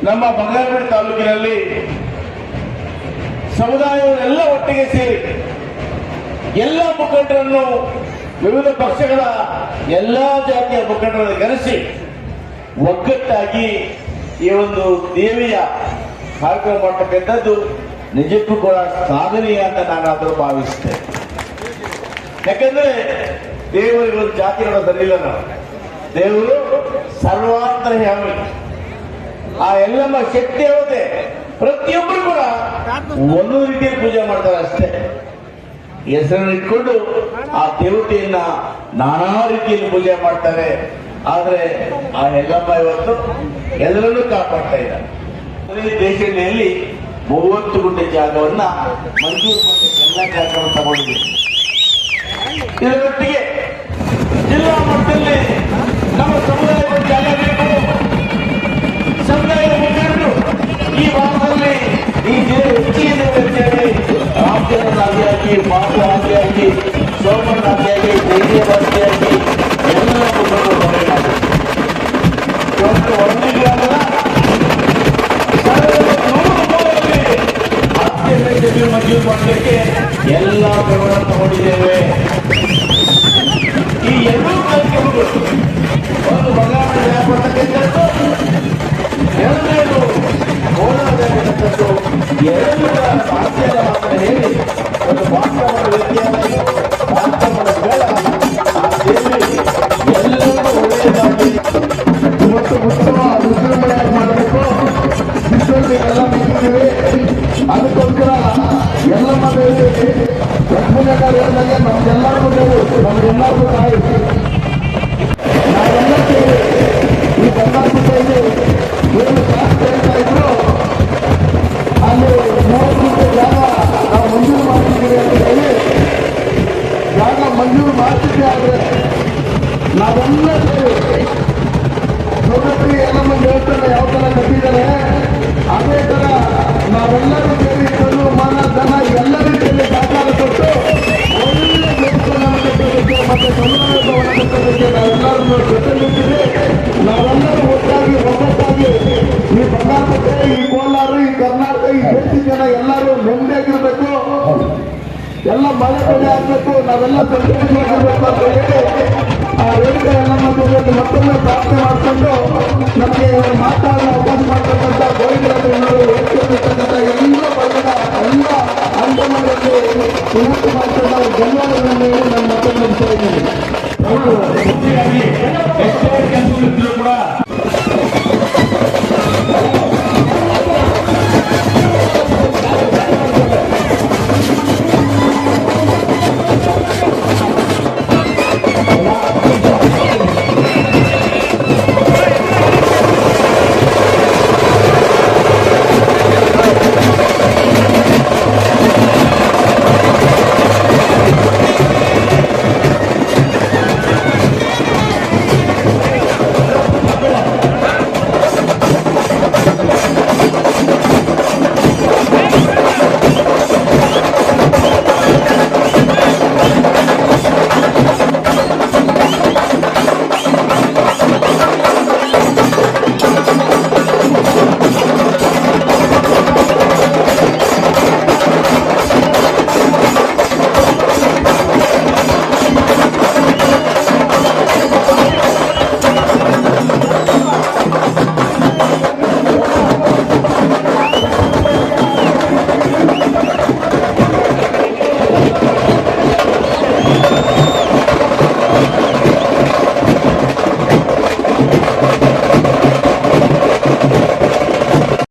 ನಮ್ಮ ಬಂಗಾರಪೇಟೆ ತಾಲೂಕಿನಲ್ಲಿ ಸಮುದಾಯವೆಲ್ಲ ಒಟ್ಟಿಗೆ ಸೇರಿ ಎಲ್ಲ ಮುಖಂಡರನ್ನು ವಿವಿಧ ಪಕ್ಷಗಳ ಎಲ್ಲ ಜಾತಿಯ ಮುಖಂಡರನ್ನು ಕರೆಸಿ ಒಗ್ಗಟ್ಟಾಗಿ ಈ ಒಂದು ದೇವಿಯ ಕಾರ್ಯಕ್ರಮ ಮಾಡತಕ್ಕಂಥದ್ದು ನಿಜಕ್ಕೂ ಕೂಡ ಸಾಧನೆಯ ಅಂತ ನಾನಾದರೂ ಭಾವಿಸ್ತೇನೆ. ಯಾಕಂದ್ರೆ ದೇವರಿಗೆ ಒಂದು ಜಾತಿಗಳ ಬರಲಿಲ್ಲ. ನಾವು ದೇವರು ಸರ್ವಾಂತರ್ಯಾಮಿ. ಆ ಎಲ್ಲಮ್ಮ ಶಕ್ತಿ ದೇವತೆ ಪ್ರತಿಯೊಬ್ಬರು ಕೂಡ ಒಂದು ರೀತಿಯಲ್ಲಿ ಪೂಜೆ ಮಾಡ್ತಾರೆ ಅಷ್ಟೇ. ಹೆಸರನ್ನು ಇಟ್ಕೊಂಡು ಆ ದೇವತೆಯನ್ನ ನಾನಾ ರೀತಿಯಲ್ಲಿ ಪೂಜೆ ಮಾಡ್ತಾರೆ. ಆದ್ರೆ ಆ ಎಲ್ಲಮ್ಮ ಇವತ್ತು ಎಲ್ಲರನ್ನೂ ಕಾಪಾಡ್ತಾ ಇದ್ದಾರೆ. ದೇಶದಲ್ಲಿ 30 ಗುಂಟೆ ಜಾಗವನ್ನ ಮಂಜೂರು ಮಾಡಿ ಎಲ್ಲ ಜಾಗವನ್ನು ತಗೊಂಡಿದೆ. ಇದರೊಟ್ಟಿಗೆ ಜಿಲ್ಲಾ ಮಟ್ಟದಲ್ಲಿ ನಮ್ಮ ಸಮುದಾಯದ ಜಾಗ ಬೇಕು. ಸಮುದಾಯದ ಮುಖಂಡರು ಈ ಭಾಗದಲ್ಲಿ ಈ ಹೆಚ್ಚಿಗೆ ರಾಜ್ಯರಾಗಿಯಾಗಿ ಮಾತೃ ಸೋಮನಾಗಿಯಾಗಿ ಧೈರ್ಯವಾದಿಯಾಗಿ ಎಲ್ಲ ಮುಖಂಡರು ಮಂಜೂರು ಮಾಡಲಿಕ್ಕೆ ಎಲ್ಲ ಕ್ರಮ ತಗೊಂಡಿದ್ದೇವೆ. ಈ ಎರಡೂ ಕಾರ್ಯಕ್ರಮಗಳು ಒಂದು ಬದಲಾವಣೆ ಪಡ್ತಕ್ಕಂಥದ್ದು, ಎರಡನೇದು ಹೋರಾಟಕ್ಕಂಥದ್ದು, ಎರಡು ಭಾಷೆಯ ಮಾತನ್ನು ಹೇಳಿ ಒಂದು ವಾಸ್ತವದ ವ್ಯಕ್ತಿಯಾಗಿ ವಾಸ್ತವದ ಬೇಡ ಆ ದೇವಿ ಎಲ್ಲರೂ ಒಳ್ಳೆಯದಾಗಿ ಇವತ್ತು ಉತ್ತಮ ವಿಜೃಂಭಣೆಯಾಗಿ ಮಾಡಬೇಕು. ಎಲ್ಲ ನಿಂತಿದ್ದೀವಿ. ಅದಕ್ಕೋಸ್ಕರ ಎಲ್ಲಮ್ಮ ದೇವಿ ಲಕ್ಷ್ಮೀನಗರ ಹೇಳಿದಾಗ ನಮ್ಗೆಲ್ಲರಿಗೂ ದೇವು, ನಮ್ಗೆಲ್ಲರಿಗೂ ತಾಯಿ. ನಾವೆಲ್ಲ ಸೇರಿ ಈ ಬಂಗಾರಪೇಟೆಯಲ್ಲಿ ಏನು ಶಾಸ್ತ್ರ ಹೇಳ್ತಾ ಇದ್ರು ಅಲ್ಲಿ 30 ಗುಂಟೆ ಜಾಗ ನಾವು ಮಂಜೂರು ಮಾಡ್ತಿದ್ದೀವಿ ಅಂತ ಹೇಳಿ ಜಾಗ ಮಂಜೂರು ಮಾಡ್ತಿದ್ದೆ. ಆದರೆ ನಾವೆಲ್ಲ ಸೇರಿ ಸೌರಭಿ ಎಲ್ಲಮ್ಮ ದೇವಸ್ಥಾನ ಯಾವ ತರ ಕಟ್ಟಿದ್ದಾರೆ ಅದೇ ತರ ನಾವೆಲ್ಲರೂ ಸೇರಿ ಕಲ್ಲು ಮನ ದನ ಎಲ್ಲ ರೀತಿಯಲ್ಲಿ ಸಹಕಾರ ಕೊಟ್ಟು ಒಳ್ಳೆ ದೇವಸ್ಥಾನ ಕಟ್ಟೋದಕ್ಕೆ ಮತ್ತೆ ಸಮುದಾಯ ಭವನ ಕಟ್ಟೋದಕ್ಕೆ ನಾವೆಲ್ಲರೂ ಜೊತೆಲಿದ್ದೀವಿ. ನಾವೆಲ್ಲರೂ ಒಗ್ಗಟ್ಟಾಗಿ ಈ ಬಂಗಾರಪೇಟೆ, ಈ ಕೋಲಾರ, ಈ ಕರ್ನಾಟಕ, ಈ ದೇಶದ ಜನ ಎಲ್ಲರೂ ನೆಮ್ಮದಿಯಾಗಿರ್ಬೇಕು, ಎಲ್ಲ ಮಳೆ ಬೆಳೆ ಆಗ್ಬೇಕು, ನಾವೆಲ್ಲ ಸಂತೋಷವಾಗಿರ್ಬೇಕು ಅಂತ ಹೇಳಿ ಆ ರೇಣುಕಾ ಎಲ್ಲಮ್ಮ ಮತ್ತೊಮ್ಮೆ ಪ್ರಾರ್ಥನೆ ಮಾಡಿಕೊಂಡು ನಮಗೆ ಮಾತು